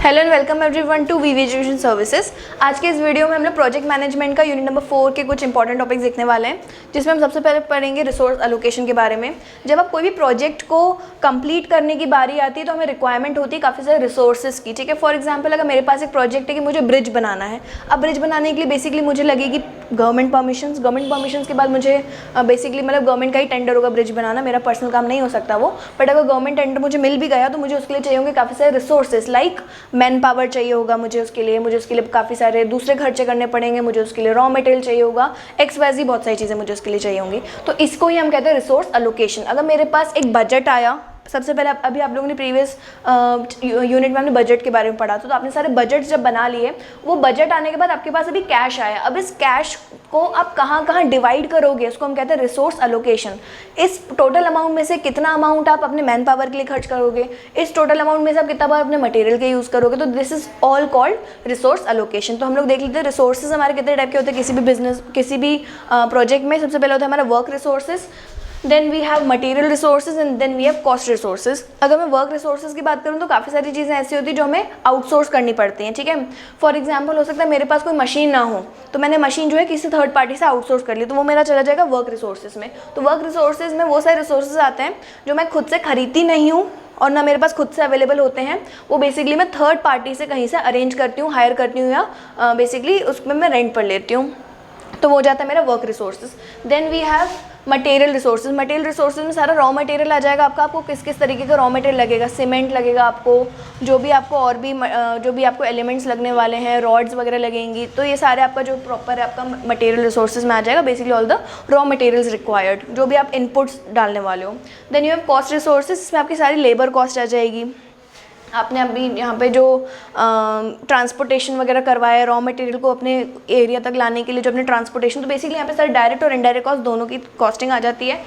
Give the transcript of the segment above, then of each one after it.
Hello and welcome everyone to VV education services. आज के इस वीडियो में हम लोग प्रोजेक्ट मैनेजमेंट का यूनिट नंबर 4 के कुछ इंपॉर्टेंट टॉपिक्स देखने वाले हैं, जिसमें हम सबसे पहले पढ़ेंगे रिसोर्स एलोकेशन के बारे में। जब आप कोई भी प्रोजेक्ट को कंप्लीट करने की बारी आती है तो हमें रिक्वायरमेंट होती है काफ़ी सारे रिसोर्सेज की। ठीक है, फॉर एग्जाम्पल अगर मेरे पास एक प्रोजेक्ट है कि मुझे ब्रिज बनाना है, अब ब्रिज बनाने के लिए बेसिकली मुझे लगेगी गवर्नमेंट परमिशंस के बाद मुझे बेसिकली मतलब गवर्नमेंट का ही टेंडर होगा ब्रिज बनाना, मेरा पर्सनल काम नहीं हो सकता वो। बट अगर गवर्नमेंट टेंडर मुझे मिल भी गया तो मुझे उसके लिए चाहिए होंगे काफ़ी सारे रिसोर्सेज, लाइक मैन पावर चाहिए होगा मुझे उसके लिए काफ़ी सारे दूसरे खर्चे करने पड़ेंगे, मुझे उसके लिए रॉ मटेरियल चाहिए होगा, XYZ बहुत सारी चीज़ें मुझे उसके लिए चाहिए होंगी। तो इसको ही हम कहते हैं रिसोर्स एलोकेशन। अगर मेरे पास एक बजट आया, सबसे पहले अभी आप लोगों ने प्रीवियस यूनिट में हमने बजट के बारे में पढ़ा था, तो आपने सारे बजट जब बना लिए, वो बजट आने के बाद आपके पास अभी कैश आया। अब इस कैश को आप कहाँ कहाँ डिवाइड करोगे, उसको हम कहते हैं रिसोर्स एलोकेशन। इस टोटल अमाउंट में से कितना अमाउंट आप अपने मैन पावर के लिए खर्च करोगे, इस टोटल अमाउंट में से आप कितना बार अपने मटेरियल के यूज़ करोगे, तो this is all called resource allocation. तो हम लोग देख लेते हैं रिसोर्सेज हमारे कितने टाइप के होते हैं किसी भी बिजनेस, किसी भी प्रोजेक्ट में। सबसे पहले होता है हमारा work resources, then we have material resources and then we have cost resources. अगर मैं वर्क रिसोर्सेज की बात करूँ तो काफ़ी सारी चीज़ें ऐसी होती है जो हमें आउटसोर्स करनी पड़ती हैं। ठीक है, फॉर एग्जांपल हो सकता है मेरे पास कोई मशीन ना हो, तो मैंने मशीन जो है किसी थर्ड पार्टी से आउटसोर्स कर ली, तो वो मेरा चला जाएगा वर्क रिसोर्सेज में। तो वर्क रिसोर्सेज में वो सारे रिसोर्सेज आते हैं जो मैं खुद से खरीदती नहीं हूँ और ना मेरे पास खुद से अवेलेबल होते हैं, वो बेसिकली मैं थर्ड पार्टी से कहीं से अरेंज करती हूँ, हायर करती हूँ, या बेसिकली उसमें मैं रेंट पर लेती हूँ, तो वो हो जाता है मेरा work resources. Then we have material resources. Material resources में सारा रॉ मटेरियल आ जाएगा आपका, आपको किस किस तरीके का रॉ मटेरियल लगेगा, सीमेंट लगेगा आपको, जो भी आपको और भी जो भी आपको एलिमेंट्स लगने वाले हैं, रॉड्स वगैरह लगेंगी, तो ये सारे आपका जो प्रॉपर है आपका मटेरियल रिसोर्सेज में आ जाएगा, basically all the raw materials required, जो भी आप इनपुट्स डालने वाले हो। Then you have cost resources, इसमें आपकी सारी लेबर कॉस्ट आ जाएगी, आपने अभी यहाँ पे जो ट्रांसपोर्टेशन वगैरह करवाया है रॉ मटेरियल को अपने एरिया तक लाने के लिए, जो अपने ट्रांसपोर्टेशन, तो बेसिकली यहाँ पे सारे डायरेक्ट और इनडायरेक्ट कॉस्ट दोनों की कॉस्टिंग आ जाती है,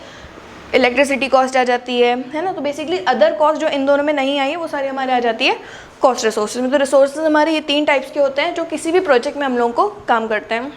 इलेक्ट्रिसिटी कॉस्ट आ जाती है ना। तो बेसिकली अदर कॉस्ट जो इन दोनों में नहीं आई है वो सारी हमारे आ जाती है कॉस्ट रिसोर्सेज में। तो रिसोर्सेज हमारे ये 3 टाइप्स के होते हैं जो किसी भी प्रोजेक्ट में हम लोगों को काम करते हैं।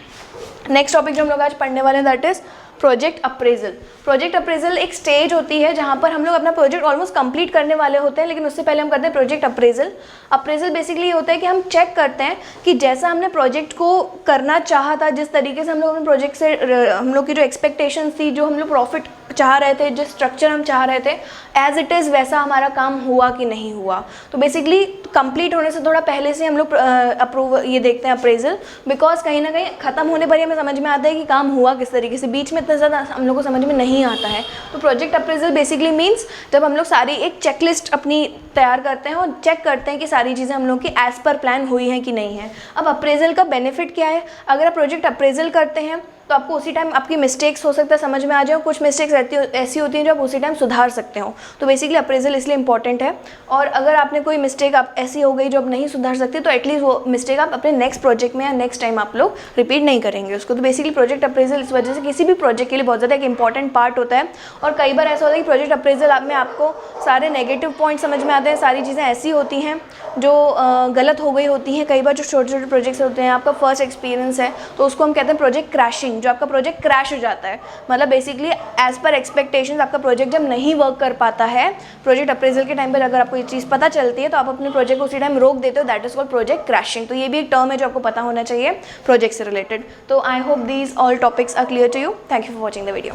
नेक्स्ट टॉपिक जो हम लोग आज पढ़ने वाले हैं that is project appraisal. Project appraisal एक स्टेज होती है जहाँ पर हम लोग अपना प्रोजेक्ट ऑलमोस्ट कंप्लीट करने वाले होते हैं, लेकिन उससे पहले हम करते हैं प्रोजेक्ट अप्रेजल। अप्रेजल बेसिकली ये होता है कि हम चेक करते हैं कि जैसा हमने प्रोजेक्ट को करना चाहा था, जिस तरीके से हम लोग अपने प्रोजेक्ट से हम लोग की जो एक्सपेक्टेशंस थी, जो हम लोग प्रॉफिट चाह रहे थे, जिस स्ट्रक्चर हम चाह रहे थे, एज इट इज़ वैसा हमारा काम हुआ कि नहीं हुआ। तो बेसिकली कंप्लीट होने से थोड़ा पहले से हम लोग अप्रूव ये देखते हैं अप्रेजल, बिकॉज कहीं ना कहीं ख़त्म होने पर ही हमें समझ में आता है कि काम हुआ किस तरीके से, बीच में इतना ज़्यादा हम लोग को समझ में नहीं आता है। तो प्रोजेक्ट अप्रेजल बेसिकली मीन्स जब हम लोग सारी एक चेकलिस्ट अपनी तैयार करते हैं और चेक करते हैं कि सारी चीज़ें हम लोग की एज़ पर प्लान हुई हैं कि नहीं है। अब अप्रेजल का बेनिफिट क्या है, अगर आप प्रोजेक्ट अप्रेजल करते हैं तो आपको उसी टाइम आपकी मिस्टेक्स हो सकता है समझ में आ जाए, कुछ मिस्टेक्स ऐसी होती हैं जो आप उसी टाइम सुधार सकते हो। तो बेसिकली अप्रेजल इसलिए इंपॉर्टेंट है, और अगर आपने कोई मिस्टेक आप ऐसी हो गई जो आप नहीं सुधार सकते, तो एटलीस्ट वो मिस्टेक आप अपने नेक्स्ट प्रोजेक्ट में या नेक्स्ट टाइम आप लोग रिपीट नहीं करेंगे उसको। तो बेसिकली प्रोजेक्ट अप्रेजल इस वजह से किसी भी प्रोजेक्ट के लिए बहुत ज़्यादा एक इंपॉर्टेंट पार्ट होता है। और कई बार ऐसा होता है कि प्रोजेक्ट अप्रेजल में आपको सारे नेगेटिव पॉइंट समझ में आते हैं, सारी चीज़ें ऐसी होती हैं जो गलत हो गई होती हैं। कई बार जो छोटे छोटे प्रोजेक्ट्स होते हैं, आपका फर्स्ट एक्सपीरियंस है, तो उसको हम कहते हैं प्रोजेक्ट क्रैशिंग, जो आपका प्रोजेक्ट क्रैश हो जाता है, मतलब बेसिकली एज पर एक्सपेक्टेशंस आपका प्रोजेक्ट जब नहीं वर्क कर पाता है। प्रोजेक्ट अप्रेजल के टाइम पर अगर आपको ये चीज़ पता चलती है तो आप अपने प्रोजेक्ट को उसी टाइम रोक देते हो, that is called project crashing. तो ये भी एक टर्म है जो आपको पता होना चाहिए प्रोजेक्ट से रिलेटेड। तो I hope these all topics are clear to you. Thank you for watching the video.